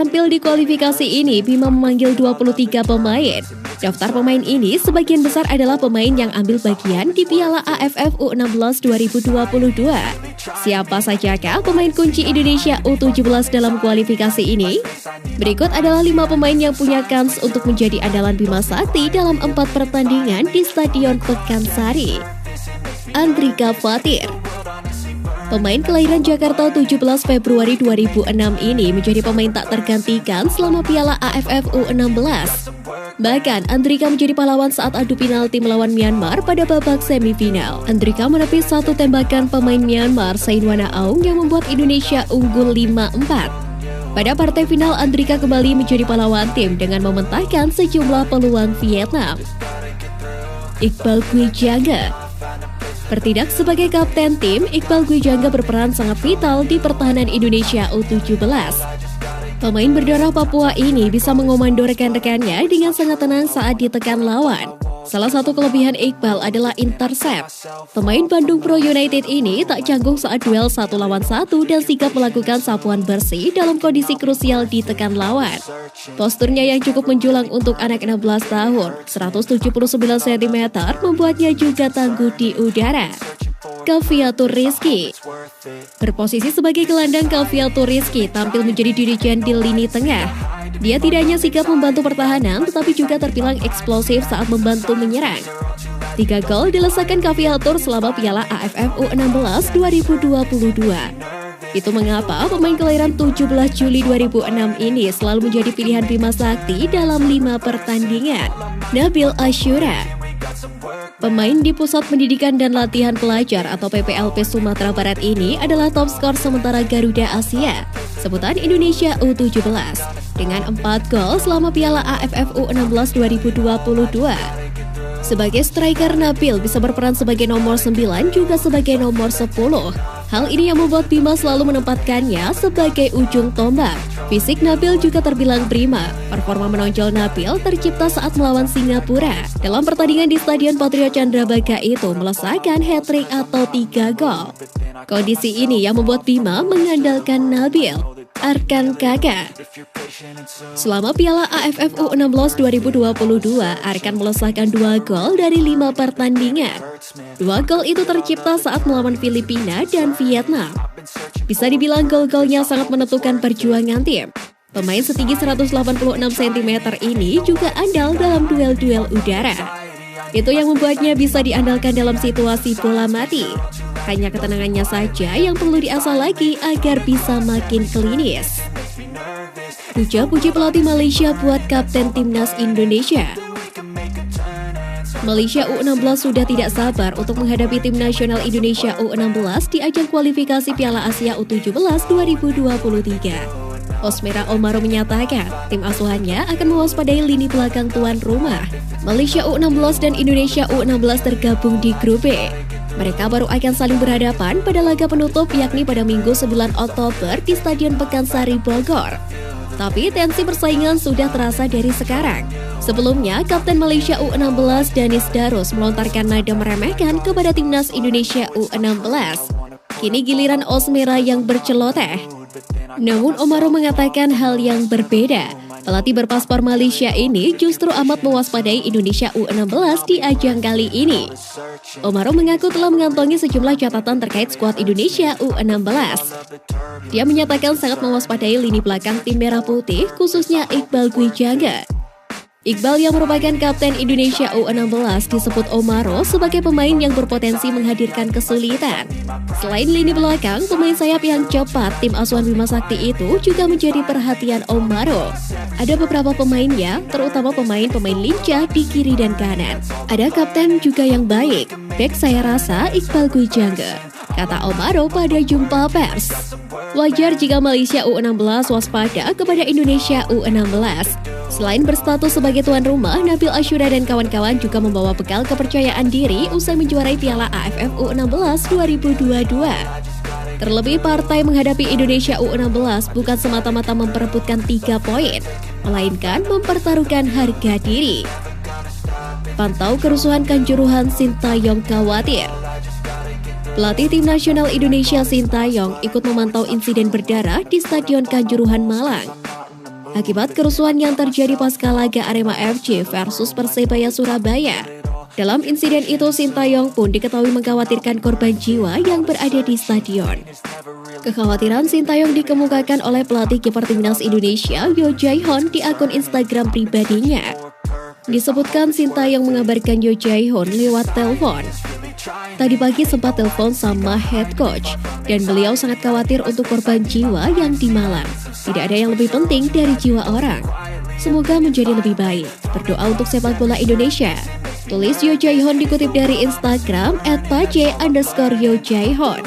Tampil di kualifikasi ini, Bima memanggil 23 pemain. Daftar pemain ini sebagian besar adalah pemain yang ambil bagian di Piala AFF U16 2022. Siapa sajakah pemain kunci Indonesia U17 dalam kualifikasi ini? Berikut adalah 5 pemain yang punya kans untuk menjadi andalan Bima Sakti dalam 4 pertandingan di Stadion Pekansari. Andrika Fatir. Pemain kelahiran Jakarta 17 Februari 2006 ini menjadi pemain tak tergantikan selama Piala AFF U16. Bahkan, Andrika menjadi pahlawan saat adu penalti melawan Myanmar pada babak semifinal. Andrika menepis satu tembakan pemain Myanmar, Sainwana Aung, yang membuat Indonesia unggul 5-4. Pada partai final, Andrika kembali menjadi pahlawan tim dengan mementahkan sejumlah peluang Vietnam. Iqbal Gwijangga. Bertindak sebagai kapten tim, Iqbal Gwijangga berperan sangat vital di pertahanan Indonesia U17. Pemain berdarah Papua ini bisa mengomando rekan-rekannya dengan sangat tenang saat ditekan lawan. Salah satu kelebihan Iqbal adalah intercept. Pemain Bandung Pro United ini tak canggung saat duel 1 lawan 1 dan sigap melakukan sapuan bersih dalam kondisi krusial ditekan lawan. Posturnya yang cukup menjulang untuk anak 16 tahun, 179 cm, membuatnya juga tangguh di udara. Kaviatur Rizky. Berposisi sebagai gelandang, Kaviatur Rizky tampil menjadi dirijen di lini tengah. Dia tidak hanya sigap membantu pertahanan, tetapi juga terbilang eksplosif saat membantu menyerang. 3 gol dilesakan Kaviatur selama Piala AFF U16 2022. Itu mengapa pemain kelahiran 17 Juli 2006 ini selalu menjadi pilihan Bima Sakti dalam 5 pertandingan. Nabil Ashura. Pemain di Pusat Pendidikan dan Latihan Pelajar atau PPLP Sumatera Barat ini adalah top skor sementara Garuda Asia, sebutan Indonesia U17, dengan 4 gol selama Piala AFF U16 2022. Sebagai striker, Nabil bisa berperan sebagai nomor 9 juga sebagai nomor 10. Hal ini yang membuat Bima selalu menempatkannya sebagai ujung tombak. Fisik Nabil juga terbilang prima. Performa menonjol Nabil tercipta saat melawan Singapura. Dalam pertandingan di Stadion Patriot Candrabaga itu melesakkan hat-trick atau 3 gol. Kondisi ini yang membuat Bima mengandalkan Nabil. Arkan Kakak. Selama Piala AFF U16 2022, Arkan melesakkan 2 gol dari 5 pertandingan. 2 gol itu tercipta saat melawan Filipina dan Vietnam. Bisa dibilang gol-golnya sangat menentukan perjuangan tim. Pemain setinggi 186 cm ini juga andal dalam duel-duel udara. Itu yang membuatnya bisa diandalkan dalam situasi bola mati. Hanya ketenangannya saja yang perlu diasah lagi agar bisa makin klinis. Puja-puji pelatih Malaysia buat kapten timnas Indonesia. Malaysia U16 sudah tidak sabar untuk menghadapi tim nasional Indonesia U16 di ajang kualifikasi Piala Asia U17 2023. Osmera Omaro menyatakan tim asuhannya akan mewaspadai lini belakang tuan rumah. Malaysia U16 dan Indonesia U16 tergabung di grup B. Mereka baru akan saling berhadapan pada laga penutup yakni pada Minggu 9 Oktober di Stadion Pekansari Bogor. Tapi tensi persaingan sudah terasa dari sekarang. Sebelumnya, Kapten Malaysia U16 Danis Darus melontarkan nada meremehkan kepada timnas Indonesia U16. Kini giliran Osmera yang berceloteh. Namun Omaro mengatakan hal yang berbeda. Pelatih berpaspor Malaysia ini justru amat mewaspadai Indonesia U16 di ajang kali ini. Omaro mengaku telah mengantongi sejumlah catatan terkait skuad Indonesia U16. Dia menyatakan sangat mewaspadai lini belakang tim merah putih, khususnya Iqbal Gwijangga. Iqbal yang merupakan kapten Indonesia U16 disebut Omaro sebagai pemain yang berpotensi menghadirkan kesulitan. Selain lini belakang, pemain sayap yang cepat tim asuhan Bima Sakti itu juga menjadi perhatian Omaro. Ada beberapa pemainnya, terutama pemain-pemain lincah di kiri dan kanan. Ada kapten juga yang baik, bek saya rasa Iqbal Gwijangga, kata Omaro pada jumpa pers. Wajar jika Malaysia U16 waspada kepada Indonesia U16. Selain berstatus sebagai tuan rumah, Nabil Ashura dan kawan-kawan juga membawa bekal kepercayaan diri usai menjuarai Piala AFF U16 2022. Terlebih partai menghadapi Indonesia U16 bukan semata-mata memperebutkan 3 poin, melainkan mempertaruhkan harga diri. Pantau kerusuhan Kanjuruhan, Sintayong khawatir. Pelatih tim nasional Indonesia Sintayong ikut memantau insiden berdarah di Stadion Kanjuruhan Malang. akibat kerusuhan yang terjadi pasca laga Arema FC versus Persebaya Surabaya. Dalam insiden itu, Sintayong pun diketahui mengkhawatirkan korban jiwa yang berada di stadion. Kekhawatiran Sintayong dikemukakan oleh pelatih kiper timnas Indonesia Yo Jae-hon di akun Instagram pribadinya. Disebutkan Sintayong mengabarkan Yo Jae-hon lewat telepon. Tadi pagi sempat telepon sama head coach dan beliau sangat khawatir untuk korban jiwa yang di Malang. Tidak ada yang lebih penting dari jiwa orang. Semoga menjadi lebih baik. Berdoa untuk sepak bola Indonesia. Tulis Yo Jae-hon dikutip dari Instagram @paje_yo_jae-hon.